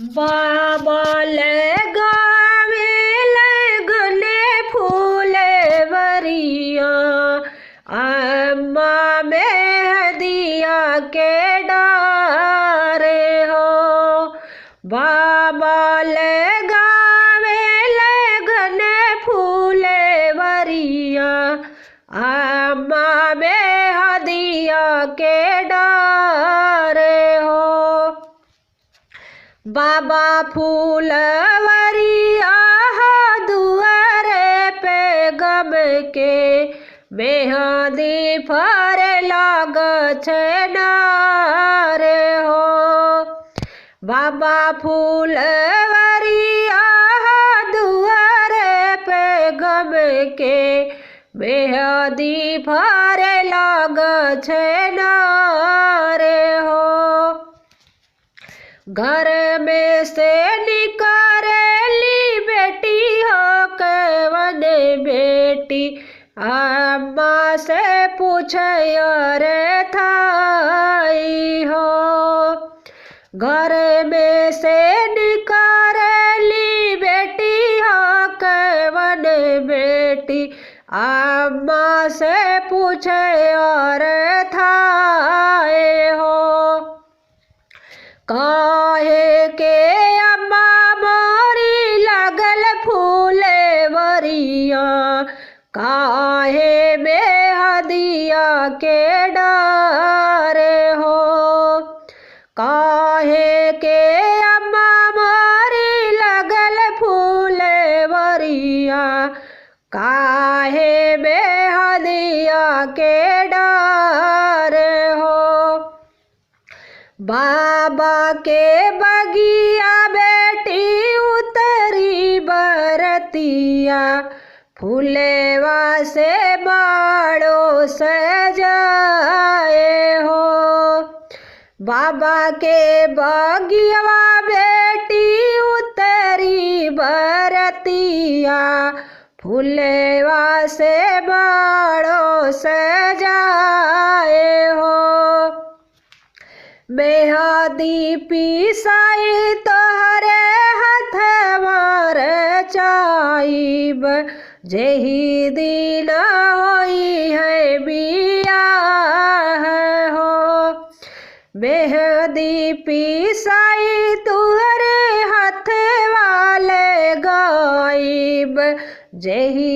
बाबा लगावे लगने फूले वरिया अम्मा मेहदिया के डारे हो। बाबा लगावे लगने फूले वरिया अम्मा मेहदिया के डारे हो। बाबा फूलवरिया दुआरे पे गम के मेहंदी फर लाग नारे हो। बाबा फूलवरिया दुआरे पे गम के मेहंदी फर लाग नारे हो। घर में से निकली बेटी हो कवन बेटी अम्मा से पूछे रे थाई हो। घर में से निकली बेटी हो कवन बेटी अम्मा से पूछे रे थाई हो। काहे के अम्मा मोरी लगल फूले वरिया काहे मेहदिया के डारे हो। काहे के अम्मा मोरी लगल फूले वरिया काहे मेहदिया के डारे हो। बाबा के बगिया बेटी उतरी बरतिया फूलेवा से बाड़ो सजाए हो। बाबा के बगिया बेटी उतरी बरतिया फूलेवा से बाड़ो सजाए हो। मेहंदी पिसाई तोहरे हथवा रे चाइब जेही दिन होई है बियाह हो। मेहंदी पिसाई तोहरे हथवा ले गाइब जेही